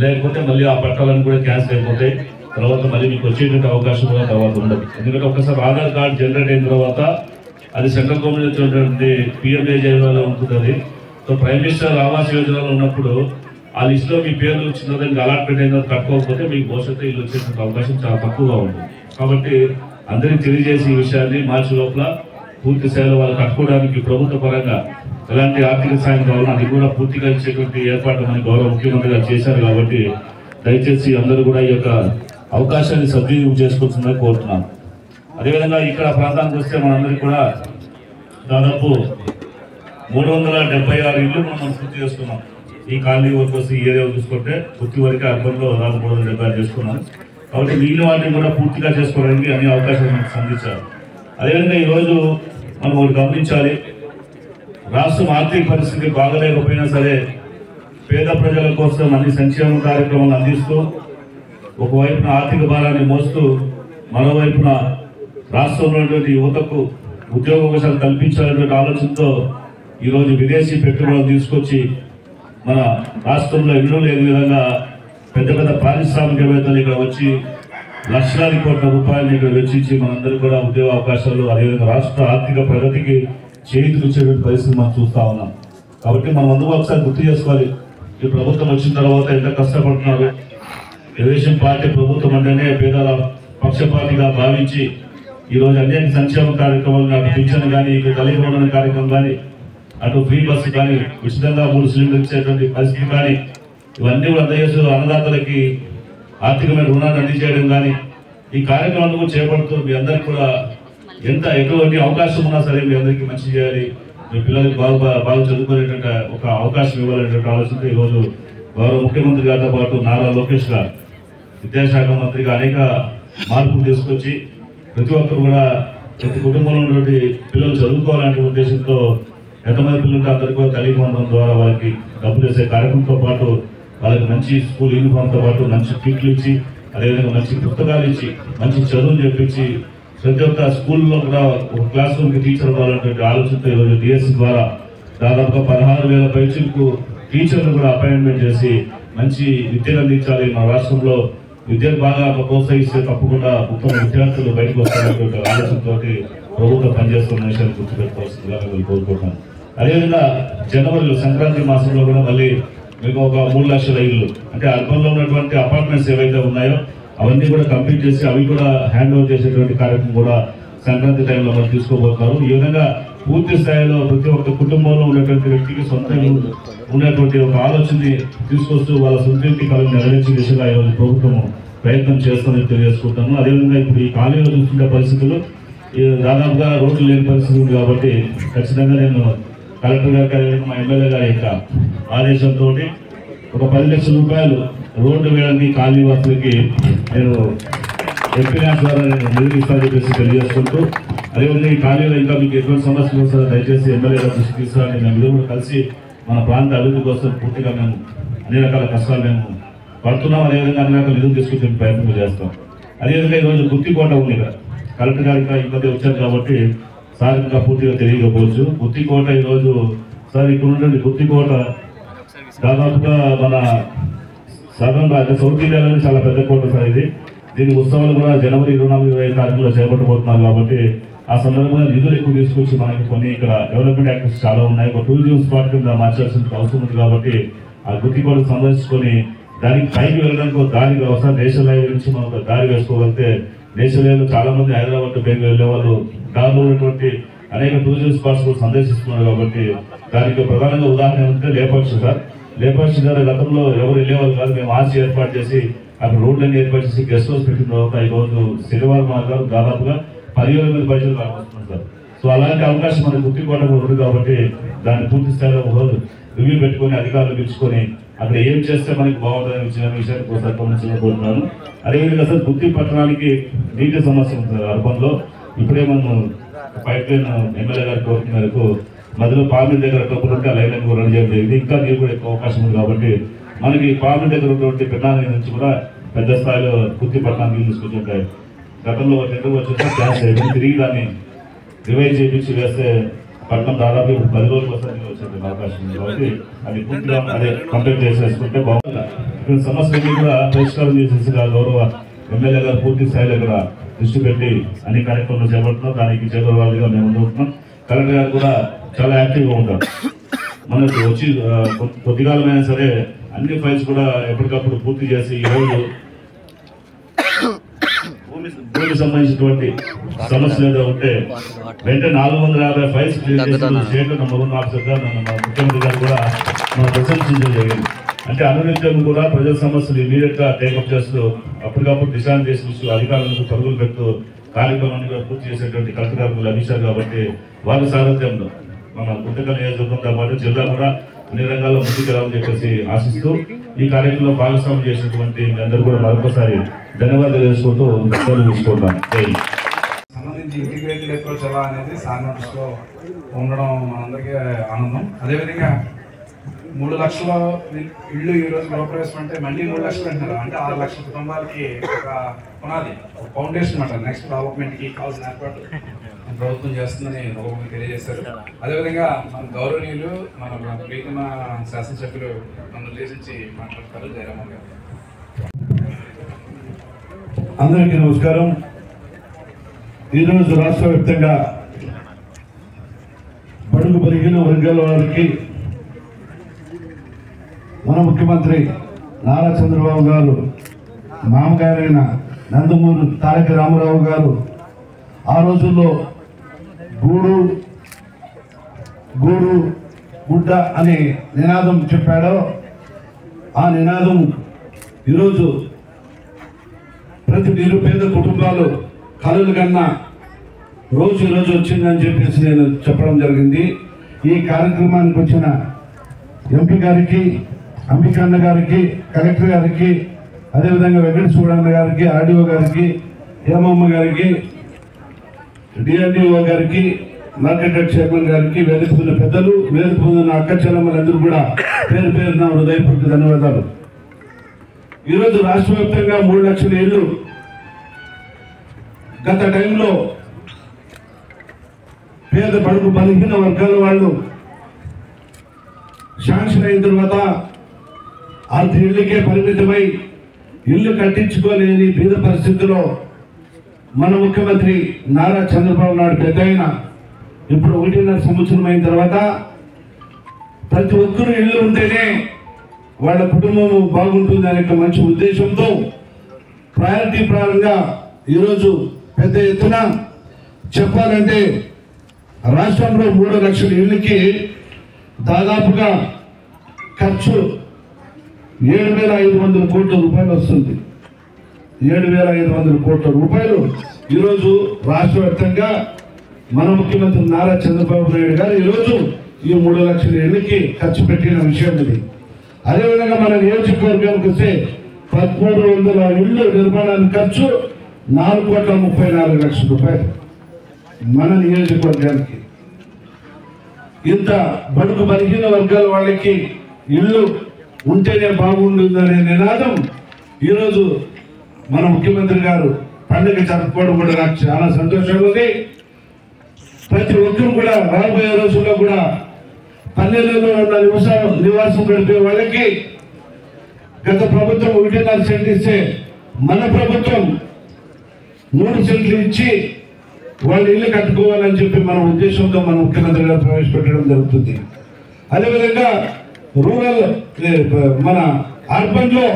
లేకపోతే మళ్ళీ ఆ పట్టాలను కూడా క్యాన్సిల్ అయిపోతాయి. తర్వాత మళ్ళీ మీకు వచ్చేటువంటి అవకాశం కూడా తర్వాత ఉండదు. ఎందుకంటే ఒకసారి ఆధార్ కార్డు జనరేట్ అయిన తర్వాత అది సెంట్రల్ గవర్నమెంట్ వచ్చినటువంటి పిఎంఏజేలో ఉంటుంది. అది సో ప్రైమ్ మినిస్టర్ ఆవాస్ యోజనలో ఉన్నప్పుడు ఆ లిస్టులో మీ పేర్లు వచ్చిన ఇంకా అలాట్మెంట్ అయిన కట్టుకోకపోతే మీకు భవిష్యత్తు ఇల్లు వచ్చేటువంటి అవకాశం చాలా తక్కువగా ఉంటుంది. కాబట్టి అందరికీ తెలియజేసి ఈ విషయాన్ని మార్చి లోపల పూర్తి స్థాయిలో వాళ్ళు కట్టుకోవడానికి ప్రభుత్వ పరంగా ఎలాంటి ఆర్థిక సాయం కావాలో అది కూడా పూర్తిగా ఇచ్చేటువంటి ఏర్పాటు మన గౌరవ ముఖ్యమంత్రి గారు చేశారు. కాబట్టి దయచేసి అందరూ కూడా ఈ యొక్క అవకాశాన్ని సద్వినియోగం చేసుకోవాల్సిందని కోరుతున్నాను. అదేవిధంగా ఇక్కడ ప్రాంతానికి వస్తే మనందరికీ కూడా దాదాపు 376 ఇళ్ళు మనం పూర్తి చేసుకున్నాం. ఈ కాలనీ వరకు వస్తే ఈ ఏరియా చూసుకుంటే పూర్తి వరకు అర్బన్లో దాదాపు 376 చేసుకున్నాం. కాబట్టి మిగిలిన వాటిని కూడా పూర్తిగా చేసుకోవడానికి అన్ని అవకాశాలు మనకు సంధించారు. అదేవిధంగా ఈరోజు మనం ఒకటి గమనించాలి, రాష్ట్రం ఆర్థిక పరిస్థితి బాగలేకపోయినా సరే పేద ప్రజల కోసం అన్ని సంక్షేమ కార్యక్రమాలు అందిస్తూ ఒకవైపున ఆర్థిక భారాన్ని మోస్తూ మరోవైపున రాష్ట్రంలో ఉన్నటువంటి యువతకు ఉద్యోగ అవకాశాలు కల్పించాలనేటువంటి ఆలోచనతో ఈరోజు విదేశీ పెట్టుబడులు తీసుకొచ్చి మన రాష్ట్రంలో ఎన్నడూ లేని విధంగా పెద్ద పెద్ద పారిశ్రామికవేత్తలు ఇక్కడ వచ్చి లక్షలాది కోట్ల రూపాయలు ఇక్కడ వెచ్చించి మనందరూ కూడా ఉద్యోగ అవకాశాలు అదేవిధంగా రాష్ట్ర ఆర్థిక ప్రగతికి చేతులుచ్చేటువంటి పరిస్థితి మనం చూస్తా ఉన్నాం. కాబట్టి మనం అందరూ ఒకసారి గుర్తు చేసుకోవాలి, ఈ ప్రభుత్వం వచ్చిన తర్వాత ఎంత కష్టపడుతున్నారు. తెలుగుదేశం పార్టీ ప్రభుత్వం అంటేనే పేదల పక్షపాతిగా భావించి ఈరోజు అనేక సంక్షేమ కార్యక్రమాలు, అటు పింఛన్ కానీ, ఇటు తల్లి వందన కార్యక్రమం కానీ, అటు ఫ్రీ బస్సు కానీ, ఉచితంగా 3 సిలిండర్లు ఇచ్చేటువంటి పరిస్థితి కానీ, ఇవన్నీ కూడా అందజేస్తూ అన్నదాతలకి ఆర్థికమైన రుణాన్ని అందించేయడం కానీ ఈ కార్యక్రమాలను కూడా చేపడుతూ మీ అందరికీ కూడా ఎటువంటి అవకాశం ఉన్నా సరే మీ అందరికీ మంచి చేయాలి, మీ పిల్లలకి బాగా చదువుకునేటువంటి ఒక అవకాశం ఇవ్వాలనేటువంటి ఆలోచనతో ఈరోజు గౌరవ ముఖ్యమంత్రి గారితో పాటు నారా లోకేష్ గారు విద్యాశాఖ మంత్రిగా అనేక మార్పులు తీసుకొచ్చి ప్రతి ఒక్కరు కూడా ప్రతి కుటుంబంలో ఉన్నటువంటి పిల్లలు చదువుకోవాలనే ఉద్దేశంతో ఎంతమంది పిల్లలకి అందరికీ కూడా తల్లి వందనం ద్వారా వాళ్ళకి డబ్బులు వేసే కార్యక్రమంతో పాటు వాళ్ళకి మంచి స్కూల్ యూనిఫామ్తో పాటు మంచి కిట్లు ఇచ్చి అదేవిధంగా మంచి పుస్తకాలు ఇచ్చి మంచి చదువులు చెప్పించి ప్రతి ఒక్క స్కూల్లో కూడా ఒక క్లాస్ రూమ్కి టీచర్ అవ్వాలనేటువంటి ఆలోచనతో ఈరోజు డిఎస్సి ద్వారా దాదాపుగా 16,000 పైచులకు టీచర్లు కూడా అపాయింట్మెంట్ చేసి మంచి విద్యను అందించాలి. మన రాష్ట్రంలో విద్యను బాగా ప్రోత్సహిస్తే తప్పకుండా ఉత్తమ విద్యార్థులు బయటకు వస్తారనేటువంటి ఆలోచనతో ప్రభుత్వం పనిచేస్తున్న విషయాన్ని గుర్తుపెట్టుకోవాల్సిందిగా మేము కోరుకుంటున్నాం. అదేవిధంగా జనవరిలో సంక్రాంతి మాసంలో కూడా మళ్ళీ మీకు ఒక 3 లక్షల ఇళ్ళు అంటే అర్బన్లో ఉన్నటువంటి అపార్ట్మెంట్స్ ఏవైతే ఉన్నాయో అవన్నీ కూడా కంప్లీట్ చేసి అవి కూడా హ్యాండ్ ఓవర్ చేసేటువంటి కార్యక్రమం కూడా సంక్రాంతి టైంలో మనం తీసుకోబోతున్నారు. ఈ విధంగా పూర్తి స్థాయిలో ప్రతి ఒక్క కుటుంబంలో ఉన్నటువంటి వ్యక్తికి సొంతంగా ఉన్నటువంటి ఒక ఆలోచనని తీసుకొస్తూ వాళ్ళ సొంత ఇంటి కాలం నెరవేర్చే దిశగా ఈరోజు ప్రభుత్వం ప్రయత్నం చేస్తుందని తెలియజేసుకుంటాను. అదేవిధంగా ఇప్పుడు ఈ కాలనీలో చూసుకునే పరిస్థితులు దాదాపుగా రోడ్లు లేని పరిస్థితి ఉంది కాబట్టి ఖచ్చితంగా నేను కలెక్టర్ గారికి మా ఎమ్మెల్యే గారి యొక్క ఆదేశంతో ఒక 10 లక్షల రూపాయలు రోడ్డు వేయడానికి కాలనీ వాసులకి నేను ఎంపీ ద్వారా నేను నిధులు చెప్పేసి తెలియజేసుకుంటూ అదేవిధంగా ఈ కాలనీలో ఇంకా మీకు ఎటువంటి సమస్యలు వస్తారో దయచేసి ఎమ్మెల్యే గారు దృష్టి తీసుకురాని మేము ఇద్దరు కలిసి మన ప్రాంత అభివృద్ధి కోసం పూర్తిగా మేము అన్ని రకాల కష్టాలు మేము పడుతున్నాం. అదేవిధంగా అన్ని రకాల నిధులు తీసుకొచ్చే ప్రయత్నం చేస్తాం. అదేవిధంగా ఈరోజు గుత్తికోట ఉంది ఇక్కడ కలెక్టర్ గారికి ఈ మధ్య వచ్చారు కాబట్టి సార్ ఇంకా పూర్తిగా తెలియకపోవచ్చు. గుత్తికోట ఈరోజు సార్ ఇక్కడ ఉన్నటువంటి గుత్తికోట దాదాపుగా మన సాధారణ సౌత్ ఇండియాలోనే చాలా పెద్ద కోట సార్ ఇది. దీని ఉత్సవాలు కూడా జనవరి 24-25 తారీఖులో చేపట్టబోతున్నారు కాబట్టి ఆ సందర్భంగా నిధులు ఎక్కువ తీసుకొచ్చి మనకి కొన్ని ఇక్కడ డెవలప్మెంట్ యాక్టివిటీస్ చాలా ఉన్నాయి. ఒక టూరిజం స్పాట్ కింద మార్చాల్సిన అవసరం ఉంది కాబట్టి ఆ గుత్తికోట సందర్శించుకొని దానికి పైకి వెళ్ళడానికి ఒక దారి అవసరం. నేషనల్ హైవే నుంచి మనం ఒక దారి వేసుకోగలిగితే నేషనల్ హైవేలో చాలా మంది హైదరాబాద్ టు బెంగళూరు వెళ్ళే వాళ్ళు దారిలో ఉన్నటువంటి అనేక టూరిజం స్పాట్స్ కూడా సందర్శిస్తున్నారు కాబట్టి దానికి ప్రధానంగా ఉదాహరణ ఏమంటే లేపాక్షి సార్. లేపాక్షి గారు గతంలో ఎవరు వెళ్ళేవాళ్ళు కాదు. మేము ఆర్చి ఏర్పాటు చేసి అక్కడ రోడ్లన్నీ ఏర్పాటు చేసి గెస్ట్ హౌస్ పెట్టిన తర్వాత ఈరోజు శనివారం మార్గాలు దాదాపుగా 10,000 మంది పైసలు రాబోతున్నారు సార్. సో అలాంటి అవకాశం మనకు గుర్తికోట ఉంది కాబట్టి దాన్ని పూర్తి స్థాయిలో ఒకరోజు రివ్యూ పెట్టుకొని అధికారులు పిలుచుకొని అక్కడ ఏం చేస్తే మనకి బాగుంటుందని ఇచ్చిన విషయాన్ని ఒకసారి గమనించబోతున్నాను. అదేవిధంగా సార్ గుత్తి పట్టణానికి నీటి సమస్య ఉంది సార్ అర్బన్లో. ఇప్పుడే మనం పైప్ లైన్ ఎమ్మెల్యే గారి కోరిక మేరకు మధ్యలో పార్లమెంట్ దగ్గర డబ్బులు ఉంటే ఆ లైన్ రన్ చేయడం జరిగింది. ఇంకా నీరు కూడా ఎక్కువ అవకాశం ఉంది కాబట్టి మనకి పార్లమెంట్ దగ్గర ఉన్నటువంటి పెన్నాల నుంచి కూడా పెద్ద స్థాయిలో గుత్తి పట్టణానికి నీళ్ళు తీసుకొచ్చుంటాయి. గతంలో రెండు వచ్చేసి క్యాష్ అయ్యింది, తిరిగి దాన్ని రివైజ్ చేయించి వేస్తే పట్టణం దాదాపు 10 రోజులు వస్తుంది వచ్చే అవకాశం ఉంది కాబట్టి అది పూర్తిగా అదే కంప్లీట్ చేసేసుకుంటే బాగుంది. ఇక్కడ సమస్యలన్నీ కూడా పరిష్కారం చేసేసి గౌరవ ఎమ్మెల్యే గారు పూర్తి స్థాయిలో ఇక్కడ దృష్టి పెట్టి అన్ని కార్యక్రమాలు చేపడుతున్నాం. దానికి చేదోడవాళ్ళుగా మేము ముందుకుంటున్నాం. కలెక్టర్ గారు కూడా చాలా యాక్టివ్గా ఉంటారు. మనకు వచ్చి కొద్దికాలమైనా సరే అన్ని ఫైల్స్ కూడా ఎప్పటికప్పుడు పూర్తి చేసి ఈరోజు భూమికి సంబంధించినటువంటి సమస్యలు ఏదో ఉంటే వెంటనే 450 ఫైల్స్ క్లియర్ చేసి స్టేట్ నెంబర్ 1 ఆఫీసర్గా మన ముఖ్యమంత్రి గారు కూడా మనం ప్రశంసించడం జరిగింది. అంటే అనునిత్యం కూడా ప్రజల సమస్యలు ఇమీడియట్గా టేకప్ చేస్తూ అప్పటికప్పుడు దిశానిర్దేశిస్తూ అధికారులకు పరుగులు పెడుతూ కార్యక్రమాన్ని కూడా పూర్తి చేసేటువంటి కలెక్టర్ గారు లభించారు కాబట్టి వారి సారథ్యంలో మన గుంటకల్ నియోజకవర్గంతో పాటు జిల్లా కూడా అన్ని రంగాల్లో ముందుకెళ్ళాలని చెప్పేసి ఆశిస్తూ ఈ కార్యక్రమంలో భాగస్వామ్యం చేసినటువంటి మీ అందరూ కూడా మరొకసారి ధన్యవాదాలు తెలుసుకుంటూ తీసుకుంటాను. సంబంధించి ఇంటిగ్రేటెడ్ అప్రోచ్ ఎలా అనేది సార్నోట్స్లో ఉండడం మనందరికీ ఆనందం. అదేవిధంగా 3 లక్షల ఇళ్ళు ఈరోజు గృహప్రవేశం అంటే మళ్ళీ 3 లక్షలు అంటున్నారు. అంటే 6 లక్షల కుటుంబాలకి ఒక పునాది, ఒక ఫౌండేషన్ అనమాట. నెక్స్ట్ డెవలప్మెంట్కి కావాల్సిన ఏర్పాటు ప్రభుత్వం చేస్తుందని ప్రభుత్వం తెలియజేశారు. అదేవిధంగా మన గౌరవనీయులు మన ప్రీతమ శాసనసభ్యులు నన్ను ఉద్దేశించి మాట్లాడతారు జయరామన్ గారు. అందరికీ నమస్కారం. ఈరోజు రాష్ట్ర వ్యాప్తంగా బడుగు బలిగిన వర్గాల వారికి మన ముఖ్యమంత్రి నారా చంద్రబాబు గారు మామగారైన నందమూరి తారక రామారావు గారు ఆ రోజుల్లో గూడు గూడు గుడ్డ అనే నినాదం చెప్పాడో ఆ నినాదం ఈరోజు ప్రతి నిరుపేద కుటుంబాలు కలలు కన్నా రోజు ఈరోజు వచ్చిందని చెప్పేసి నేను చెప్పడం జరిగింది. ఈ కార్యక్రమానికి వచ్చిన ఎంపీ గారికి, అంబికన్న గారికి, కలెక్టర్ గారికి, అదేవిధంగా వెంకట సూడన్న గారికి, ఆర్డీఓ గారికి, హేమమ్మ గారికి, డిఆర్డీఓ గారికి, మార్కెట్ చైర్మన్ గారికి, వేదిక పొందిన పెద్దలు, వేదిక పొందిన అక్క చెల్లెమ్మలందరూ కూడా పేరు పేరున హృదయపూర్వక ధన్యవాదాలు. ఈరోజు రాష్ట్ర వ్యాప్తంగా 3 లక్షల ఇళ్ళు గత టైంలో పేద బడుగు బలహీన వర్గాల వాళ్ళు శాంక్షన్ అయిన తర్వాత ఆ ఇళ్ళకే పరిమితమై ఇల్లు కట్టించుకోలేని పేద పరిస్థితుల్లో మన ముఖ్యమంత్రి నారా చంద్రబాబు నాయుడు పెద్ద అయిన ఇప్పుడు 1.5 సంవత్సరం అయిన తర్వాత ప్రతి ఒక్కరూ ఇల్లు ఉంటేనే వాళ్ళ కుటుంబం బాగుంటుంది అనే మంచి ఉద్దేశంతో ప్రయారిటీ ప్రారంగా ఈరోజు పెద్ద ఎత్తున చెప్పాలంటే రాష్ట్రంలో 3 లక్షల ఇళ్ళకి దాదాపుగా ఖర్చు 7,500 కోట్ల రూపాయలు వస్తుంది. 7,500 కోట్ల రూపాయలు ఈరోజు రాష్ట్ర వ్యాప్తంగా మన ముఖ్యమంత్రి నారా చంద్రబాబు నాయుడు గారు ఈరోజు ఈ 3 లక్షల ఇళ్ళకి ఖర్చు పెట్టిన విషయం ఇది. అదేవిధంగా మన నియోజకవర్గానికి వస్తే 1,300 ఇళ్ళు నిర్మాణానికి ఖర్చు 4,34,00,000 రూపాయలు మన నియోజకవర్గానికి. ఇంత బడుగు బలహీన వర్గాల వాళ్ళకి ఇల్లు ఉంటేనే బాగుంటుందనే నినాదం ఈరోజు మన ముఖ్యమంత్రి గారు పండుగ జరుపుకోవడం కూడా నాకు చాలా సంతోషంగా ఉంది. ప్రతి ఒక్కరు కూడా రాబోయే రోజుల్లో కూడా పల్లెలలో ఉన్న నివాసం గడిపే వాళ్ళకి గత ప్రభుత్వం 1.5 సెంట్లు ఇస్తే మన ప్రభుత్వం 3 సెంట్లు ఇచ్చి వాళ్ళు ఇల్లు కట్టుకోవాలని చెప్పి మన ఉద్దేశంతో మన ముఖ్యమంత్రి గారు ప్రవేశపెట్టడం జరుగుతుంది. అదేవిధంగా రూరల్ మన అర్బన్ లో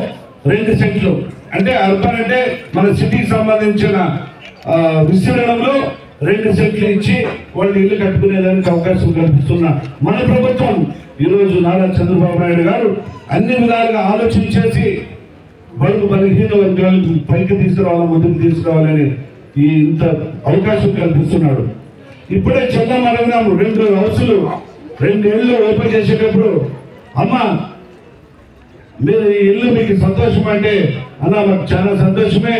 2 సెంట్లు అంటే అర్బన్ అంటే మన సిటీకి సంబంధించిన విస్తీర్ణంలో 2 సెంట్లు ఇచ్చి వాళ్ళు ఇల్లు కట్టుకునేదానికి అవకాశం కల్పిస్తున్న మన ప్రభుత్వం ఈరోజు నారా చంద్రబాబు నాయుడు గారు అన్ని విధాలుగా ఆలోచించేసి బడుగు బలహీన వర్గాలను పైకి తీసుకురావాలి, ముందుకు తీసుకురావాలని ఈ ఇంత అవకాశం కల్పిస్తున్నాడు. ఇప్పుడే చెల్లం అడగినాము 2 హౌసులు 2 ఇళ్ళు ఓపెన్ చేసేటప్పుడు, అమ్మ మీరు ఈ ఇల్లు మీకు సంతోషం అంటే, అన్న మాకు చాలా సంతోషమే,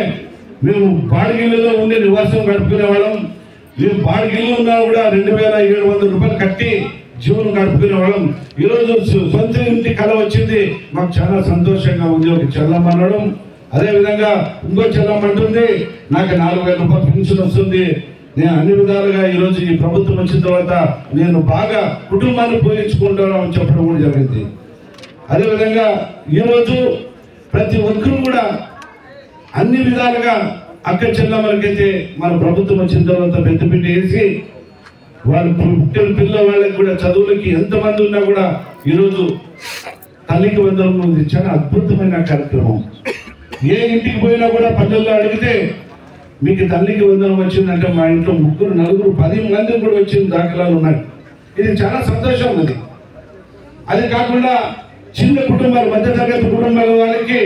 మేము బాడిగిళ్ళలో ఉండి నివాసం గడుపుకునే వాళ్ళం, మేము బాడిగిళ్ళు ఉన్నా కూడా 2,700 రూపాయలు కట్టి జీవనం గడుపుకునే వాళ్ళం, ఈరోజు సొంత ఇంటి కళ వచ్చింది, మాకు చాలా సంతోషంగా ఉంది ఒక చెల్లం అనడం. అదేవిధంగా ఇంకో చెల్లం అంటుంది నాకు 4,000 రూపాయలు పెన్షన్ వస్తుంది, నేను అన్ని విధాలుగా ఈరోజు ఈ ప్రభుత్వం వచ్చిన తర్వాత నేను బాగా కుటుంబాన్ని పోయించుకుంటాను అని చెప్పడం కూడా జరిగింది. అదేవిధంగా ఈరోజు ప్రతి ఒక్కరూ కూడా అన్ని విధాలుగా అక్క చెల్లెమ్మలకైతే మన ప్రభుత్వం వచ్చిన తర్వాత పెద్దపీట వేసి వాళ్ళు పుట్టిన పిల్ల వాళ్ళకి కూడా చదువులకి ఎంతమంది ఉన్నా కూడా ఈరోజు తల్లికి వందనం చాలా అద్భుతమైన కార్యక్రమం. ఏ ఇంటికి పోయినా కూడా పల్లెల్లో అడిగితే మీకు తల్లికి వందనం వచ్చిందంటే మా ఇంట్లో 3, 4, 10 మంది కూడా వచ్చిన దాఖలాలు ఉన్నాయి. ఇది చాలా సంతోషం ఉంది. అది కాకుండా చిన్న కుటుంబాలు, మధ్యతరగతి కుటుంబాల వాళ్ళకి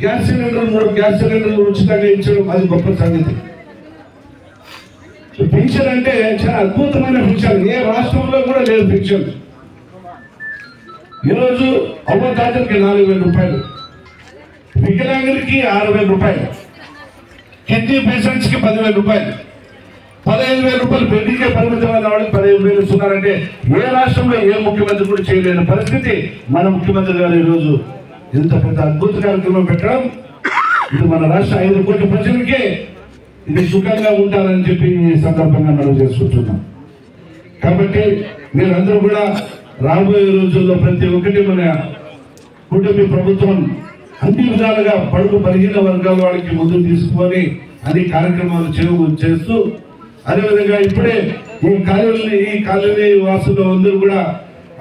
గ్యాస్ సిలిండర్ 3 గ్యాస్ సిలిండర్లు ఉచితంగా ఇచ్చడం అది గొప్ప సంగతి. పెన్షన్ అంటే చాలా అద్భుతమైన పెన్షన్, ఏ రాష్ట్రంలో కూడా లేదు పెన్షన్. ఈరోజు అవ్వదాతలకి 4,000 రూపాయలు, వికలాంగులకి 6,000 రూపాయలు, కిడ్నీ పేషెంట్స్ కి 10,000 రూపాయలు, 15,000 రూపాయలు పెళ్లికే పరిమితమైన వాళ్ళకి 15,000 ఇస్తున్నారంటే ఏ రాష్ట్రంలో ఏ ముఖ్యమంత్రి కూడా చేయలేని పరిస్థితి మన ముఖ్యమంత్రి గారు ఈరోజు ఇంత పెద్ద అద్భుత కార్యక్రమం పెట్టడం, ఇది మన రాష్ట్ర 5 కోట్ల ప్రజలకే ఇది సుఖంగా ఉంటారని చెప్పి ఈ సందర్భంగా మనం చేసుకుంటున్నాం. కాబట్టి మీరందరూ కూడా రాబోయే రోజుల్లో ప్రతి ఒక్కటి మన కూటమి ప్రభుత్వం అన్ని విధాలుగా బడుగు బలహీన వర్గాల వాళ్ళకి ముందుకు తీసుకొని అన్ని కార్యక్రమాలు చేస్తూ అదేవిధంగా ఇప్పుడే ఈ కాలనీ వాసులు అందరూ కూడా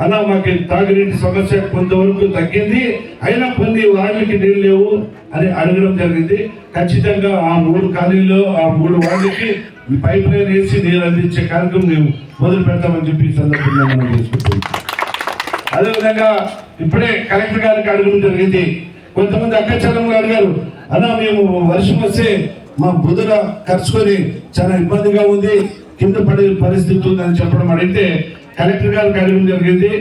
అలా మాకు తాగునీటి సమస్య కొంతవరకు తగ్గింది, అయినా కొన్ని వార్డులకి నీళ్ళు లేవు అని అడగడం జరిగింది. ఖచ్చితంగా ఆ 3 కాలనీలో ఆ 3 వార్డులకి పైప్ లైన్ వేసి నీళ్ళు అందించే కార్యక్రమం మేము మొదలు పెడతామని చెప్పి ఈ సందర్భంగా మనం చేసుకుంటున్నాం. అదేవిధంగా ఇప్పుడే కలెక్టర్ గారికి అడగడం జరిగింది. కొంతమంది అక్కచెల్లెమ్మలు అడిగారు, అలా మేము వర్షం వస్తే మా బుధన ఖర్చుకొని చాలా ఇబ్బందిగా ఉంది, కింద పడే పరిస్థితి ఉందని చెప్పడం అడిగితే కలెక్టర్ గారికి అడగడం జరిగింది.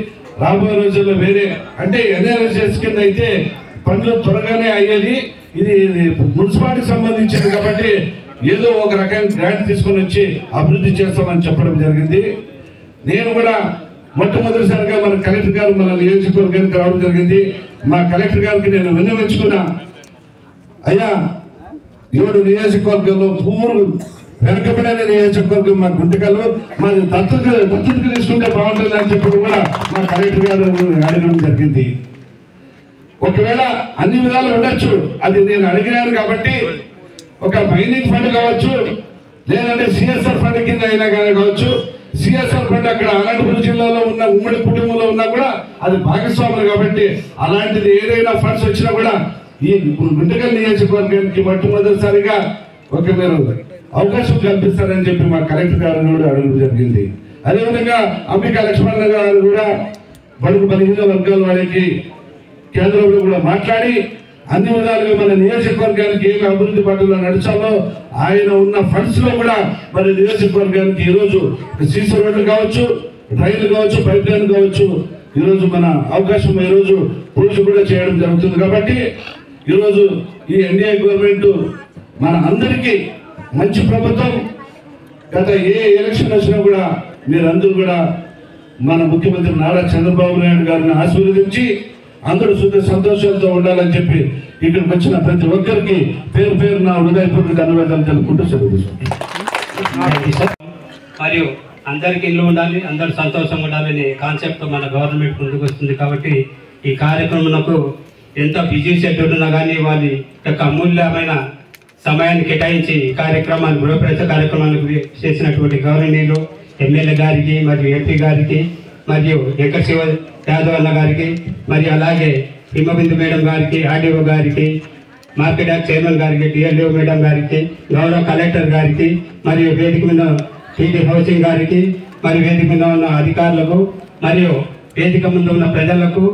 రాబోయే రోజుల్లో వేరే అంటే ఎన్ఆర్ఎస్ఎస్ కింద అయితే పనులు త్వరగానే అయ్యేది, ఇది మున్సిపాలిటీకి సంబంధించింది కాబట్టి ఏదో ఒక రకమైన గ్రాంట్ తీసుకొని వచ్చి అభివృద్ధి చేస్తామని చెప్పడం జరిగింది. నేను కూడా మొట్టమొదటిసారిగా మన కలెక్టర్ గారు మన నియోజకవర్గానికి రావడం జరిగింది. మా కలెక్టర్ గారికి నేను విన్నవించుకున్నా, అయ్యా 7 నియోజకవర్గంలో వెనకబడిన నియోజకవర్గం మా గుంటకల్లో మాది దత్తతకు తీసుకుంటే బాగుంటుంది అని చెప్పి కూడా మా కలెక్టర్ గారు అడగడం జరిగింది. ఒకవేళ అన్ని విధాలు ఉండొచ్చు, అది నేను అడిగినాను కాబట్టి ఒక మైనింగ్ ఫండ్ కావచ్చు, లేదంటే సిఎస్ఆర్ ఫండ్ కింద అయినా కానీ కావచ్చు. సిఎస్ఆర్ ఫండ్ అక్కడ అనంతపురం జిల్లాలో ఉన్న ఉమ్మడి కుటుంబంలో ఉన్నా కూడా అది భాగస్వాములు కాబట్టి అలాంటిది ఏదైనా ఫండ్స్ వచ్చినా కూడా ఈ గుంటకల్ నియోజకవర్గానికి మొట్టమొదటిసారిగా ఒక మీరు అవకాశం కల్పిస్తారని చెప్పి మా కలెక్టర్ గారు కూడా అడగడం జరిగింది. అదేవిధంగా అంబికా లక్ష్మణ గారు కూడా బడుగు బలహీన వర్గాల వాళ్ళకి కేంద్రంలో కూడా మాట్లాడి అన్ని విధాలుగా మన నియోజకవర్గానికి ఏమి అభివృద్ధి పట్టులో నడిచాలో ఆయన ఉన్న ఫండ్స్ లో కూడా మన నియోజకవర్గానికి ఈరోజు సీసీ రోడ్లు కావచ్చు, డ్రైన్లు కావచ్చు, పైప్ లైన్ కావచ్చు, ఈరోజు మన అవకాశం ఈరోజు పూజ కూడా చేయడం జరుగుతుంది. కాబట్టి ఈరోజు ఈ ఎన్డీఏ గవర్నమెంట్ మన అందరికీ మంచి ప్రభుత్వం. గత ఏ ఎలక్షన్ వచ్చినా కూడా మీరందరూ కూడా మన ముఖ్యమంత్రి నారా చంద్రబాబు నాయుడు గారిని ఆశీర్వదించి అందరూ సుఖ సంతోషాలతో ఉండాలని చెప్పి ఇక్కడికి వచ్చిన ప్రతి ఒక్కరికి పేరు పేరు నా హృదయపూర్వక ధన్యవాదాలు తెలుపుకుంటూ సెలవు. మరియు అందరికి ఇల్లు ఉండాలి, అందరూ సంతోషంగా ఉండాలని కాన్సెప్ట్ మన గవర్నమెంట్ ముందుకు వస్తుంది. కాబట్టి ఈ కార్యక్రమంలో ఎంత బిజీ షెడ్యూల్ ఉన్నా కానీ వాళ్ళ యొక్క అమూల్యమైన సమయాన్ని కేటాయించి కార్యక్రమాలు గృహప్రవేశ కార్యక్రమాలకు చేసినటువంటి గౌరవనీయులు ఎమ్మెల్యే గారికి మరియు ఎంపీ గారికి మరియు వెంకట శివ యాదవ్ అన్న గారికి మరియు అలాగే హిమబిందు మేడం గారికి, ఆర్డీఓ గారికి, మార్కెట్ యాక్ట్ చైర్మన్ గారికి, డిఎల్ఓ మేడం గారికి, గౌరవ కలెక్టర్ గారికి మరియు వేదిక మీద టీడీ హౌసింగ్ గారికి మరియు వేదిక మీద ఉన్న అధికారులకు మరియు వేదిక ముందు ఉన్న ప్రజలకు,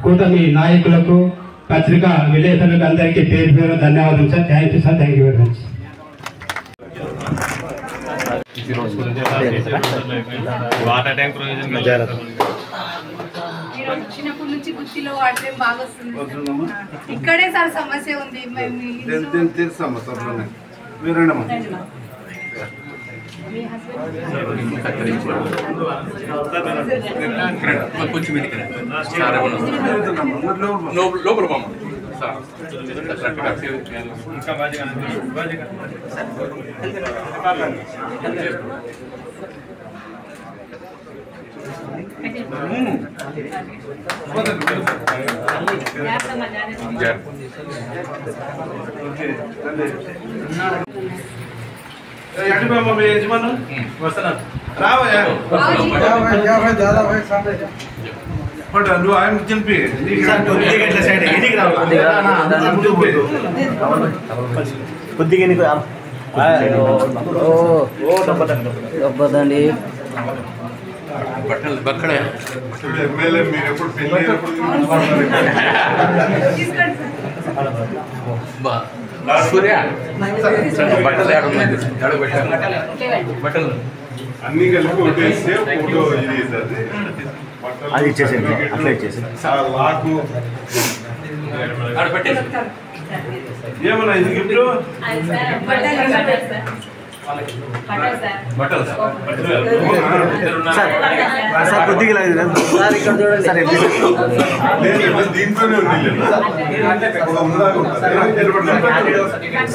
కూటమి నాయకులకు, పత్రికా విలేకరులకు అందరికీ పేరు పేరు ధన్యవాదాలు sir. Thank you sir. Thank you very much. Water tank చిన్నప్పటి నుంచి గుత్తిలో వాటర్ బాగా వస్తుంది. ఇక్కడే సార్ సమస్య ఉంది. లోపల కొద్దిగా ఎమ్మెల్యే మీరు ఎప్పుడు పెళ్లి అన్ని కలిపి కొట్టేస్తే ఫోటో ఇది అది ఇచ్చేసేయండి, అట్లా ఇచ్చేసి లాకు ఏమన్నా ఇది గిఫ్ట్ సార్ కొద్దిగా సార్ ఇక్కడ చూడండి సార్. దీంట్లోనే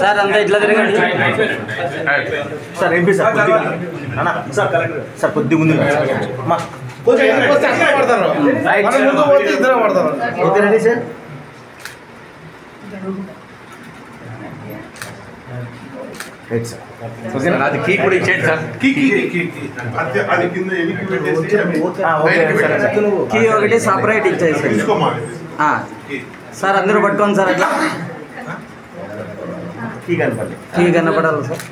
సార్ అంతా ఇట్లా తిరగండి సార్. ఎంపీ సార్ కొద్దిగా సార్ కలెక్టర్ సార్ కొద్దిగా ముందు ఓకే రండి సార్. అది కీ కూడా ఇచ్చేయండి సార్. అది కింద ఎనికి పెట్టేసి కీ ఒకటి సపరేట్ ఇచ్చేసి సార్ అందరూ పట్టుకోండి సార్. అట్లా కీ కనపడాలి. కీ కనపడాలి సార్.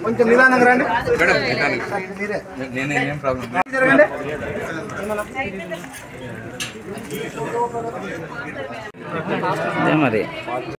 కొంచెం నిదానంగా రండి. నేనేం ప్రాబ్లం మరి